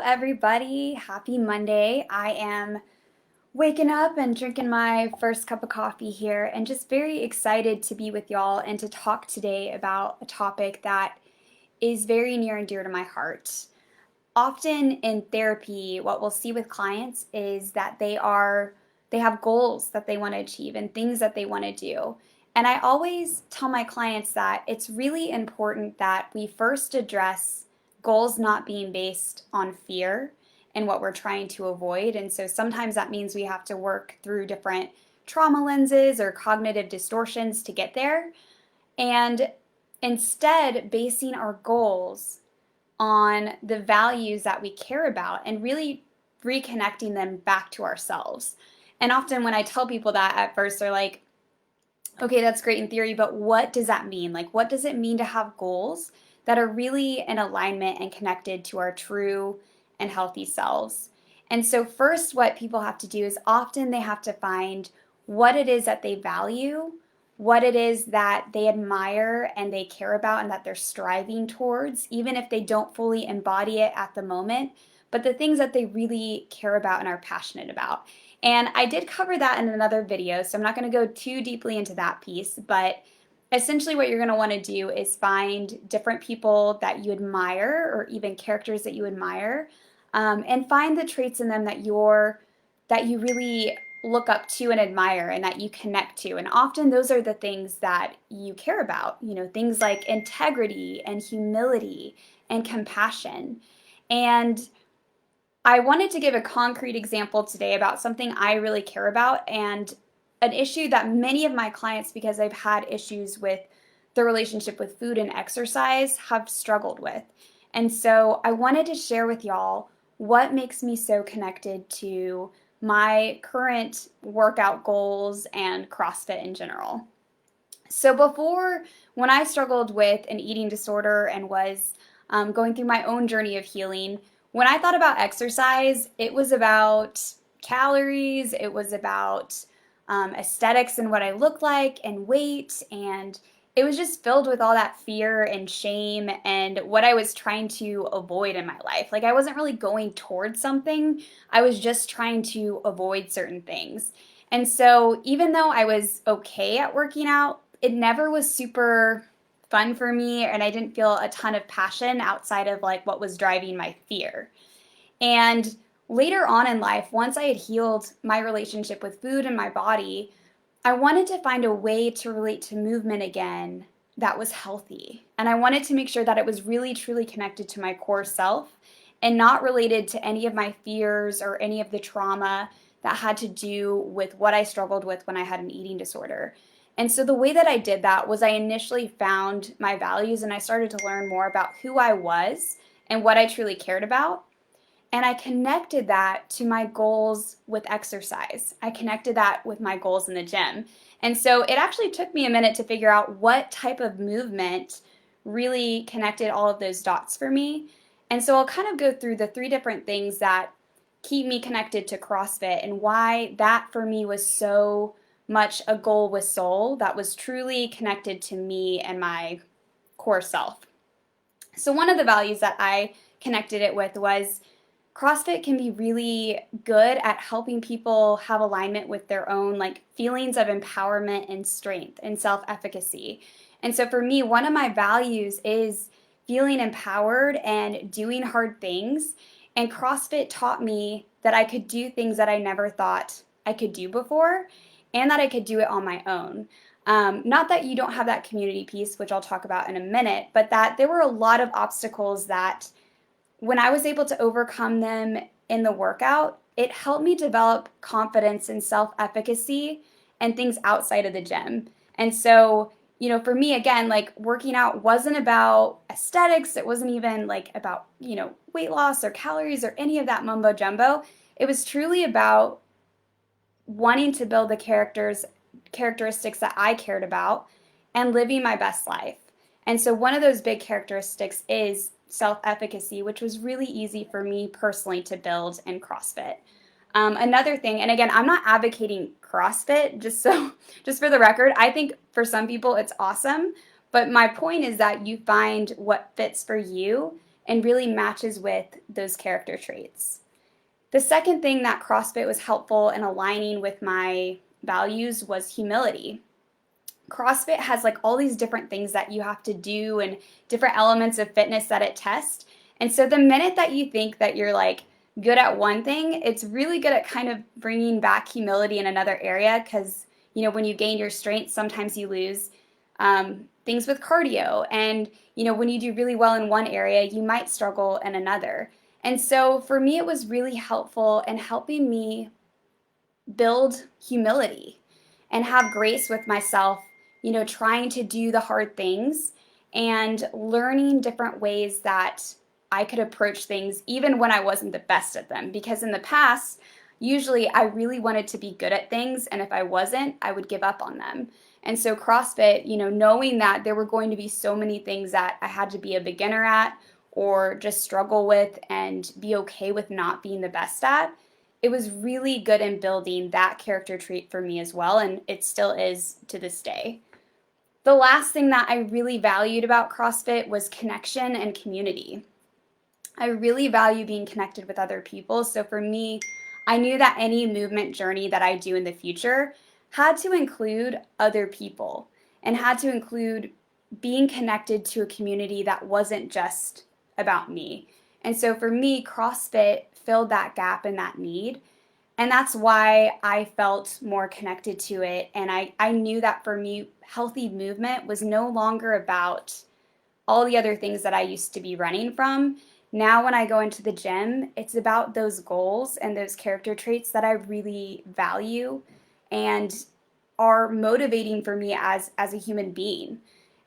everybody. Happy Monday. I am waking up and drinking my first cup of coffee here and just very excited to be with y'all and to talk today about a topic that is very near and dear to my heart. Often in therapy, what we'll see with clients is that they have goals that they want to achieve and things that they want to do. And I always tell my clients that it's really important that we first address goals not being based on fear and what we're trying to avoid. And so sometimes that means we have to work through different trauma lenses or cognitive distortions to get there. And instead, basing our goals on the values that we care about and really reconnecting them back to ourselves. And often when I tell people that at first, they're like, okay, that's great in theory, but what does that mean? Like, what does it mean to have goals that are really in alignment and connected to our true and healthy selves? And so, first, what people have to do is often they have to find what it is that they value, what it is that they admire and they care about and that they're striving towards, even if they don't fully embody it at the moment, but the things that they really care about and are passionate about. And I did cover that in another video, so I'm not going to go too deeply into that piece, but essentially what you're going to want to do is find different people that you admire or even characters that you admire, and find the traits in them that you really look up to and admire and that you connect to. And often those are the things that you care about, things like integrity and humility and compassion. And I wanted to give a concrete example today about something I really care about and an issue that many of my clients, because they've had issues with their relationship with food and exercise, have struggled with. And so I wanted to share with y'all what makes me so connected to my current workout goals and CrossFit in general. So before, when I struggled with an eating disorder and was going through my own journey of healing, when I thought about exercise, it was about calories, it was about aesthetics and what I look like and weight, and it was just filled with all that fear and shame and what I was trying to avoid in my life. Like I wasn't really going towards something, I was just trying to avoid certain things. And so even though I was okay at working out, it never was super fun for me, and I didn't feel a ton of passion outside of like what was driving my fear. And later on in life, once I had healed my relationship with food and my body, I wanted to find a way to relate to movement again that was healthy. And I wanted to make sure that it was really truly connected to my core self and not related to any of my fears or any of the trauma that had to do with what I struggled with when I had an eating disorder. And so the way that I did that was I initially found my values and I started to learn more about who I was and what I truly cared about. And I connected that to my goals with exercise. I connected that with my goals in the gym. And so it actually took me a minute to figure out what type of movement really connected all of those dots for me. And so I'll kind of go through the three different things that keep me connected to CrossFit and why that for me was so much a goal with soul that was truly connected to me and my core self. So one of the values that I connected it with was CrossFit can be really good at helping people have alignment with their own like feelings of empowerment and strength and self-efficacy. And so for me, one of my values is feeling empowered and doing hard things. And CrossFit taught me that I could do things that I never thought I could do before and that I could do it on my own. Not that you don't have that community piece, which I'll talk about in a minute, but that there were a lot of obstacles that when I was able to overcome them in the workout, it helped me develop confidence and self-efficacy and things outside of the gym. And so, for me, again, like working out wasn't about aesthetics. It wasn't even like about, weight loss or calories or any of that mumbo jumbo. It was truly about wanting to build the characteristics that I cared about and living my best life. And so one of those big characteristics is self-efficacy, which was really easy for me personally to build in CrossFit. Another thing, and again, I'm not advocating CrossFit, just for the record. I think for some people it's awesome, but my point is that you find what fits for you and really matches with those character traits. The second thing that CrossFit was helpful in aligning with my values was humility. CrossFit has like all these different things that you have to do and different elements of fitness that it tests. And so the minute that you think that you're like good at one thing, it's really good at kind of bringing back humility in another area because, when you gain your strength, sometimes you lose things with cardio. And, when you do really well in one area, you might struggle in another. And so for me, it was really helpful in helping me build humility and have grace with myself, trying to do the hard things and learning different ways that I could approach things even when I wasn't the best at them. Because in the past, usually I really wanted to be good at things, and if I wasn't, I would give up on them. And so CrossFit, knowing that there were going to be so many things that I had to be a beginner at or just struggle with and be okay with not being the best at, it was really good in building that character trait for me as well, and it still is to this day. The last thing that I really valued about CrossFit was connection and community. I really value being connected with other people, so for me, I knew that any movement journey that I do in the future had to include other people and had to include being connected to a community that wasn't just about me. And so for me, CrossFit filled that gap and that need. And that's why I felt more connected to it. And I knew that for me, healthy movement was no longer about all the other things that I used to be running from. Now, when I go into the gym, it's about those goals and those character traits that I really value and are motivating for me as a human being.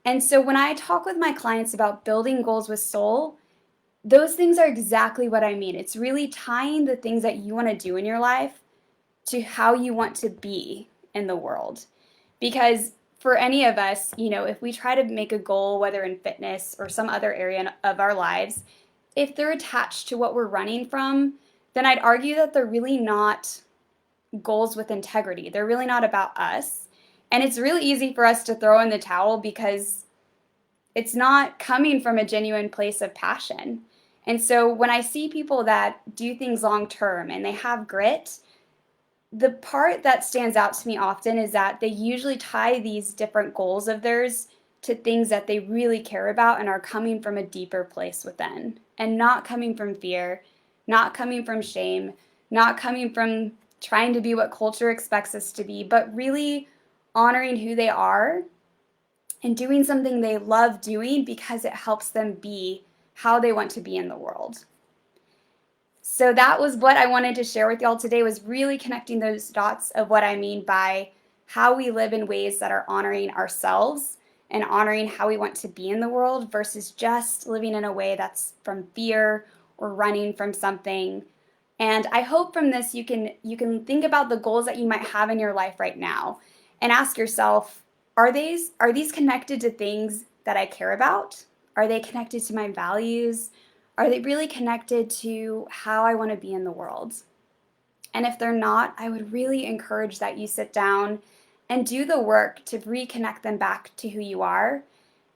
And so when I talk with my clients about building goals with soul, those things are exactly what I mean. It's really tying the things that you want to do in your life to how you want to be in the world. Because for any of us, if we try to make a goal, whether in fitness or some other area of our lives, if they're attached to what we're running from, then I'd argue that they're really not goals with integrity. They're really not about us. And it's really easy for us to throw in the towel because it's not coming from a genuine place of passion. And so when I see people that do things long term and they have grit, the part that stands out to me often is that they usually tie these different goals of theirs to things that they really care about and are coming from a deeper place within and not coming from fear, not coming from shame, not coming from trying to be what culture expects us to be, but really honoring who they are and doing something they love doing because it helps them be how they want to be in the world. So that was what I wanted to share with y'all today, was really connecting those dots of what I mean by how we live in ways that are honoring ourselves and honoring how we want to be in the world versus just living in a way that's from fear or running from something. And I hope from this you can think about the goals that you might have in your life right now and ask yourself, are these connected to things that I care about? Are they connected to my values? Are they really connected to how I want to be in the world? And if they're not, I would really encourage that you sit down and do the work to reconnect them back to who you are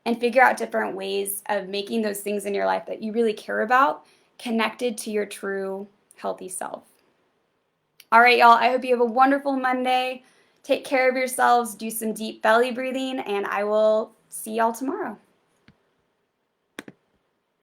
and figure out different ways of making those things in your life that you really care about connected to your true healthy self. All right, y'all, I hope you have a wonderful Monday. Take care of yourselves, do some deep belly breathing, and I will see y'all tomorrow.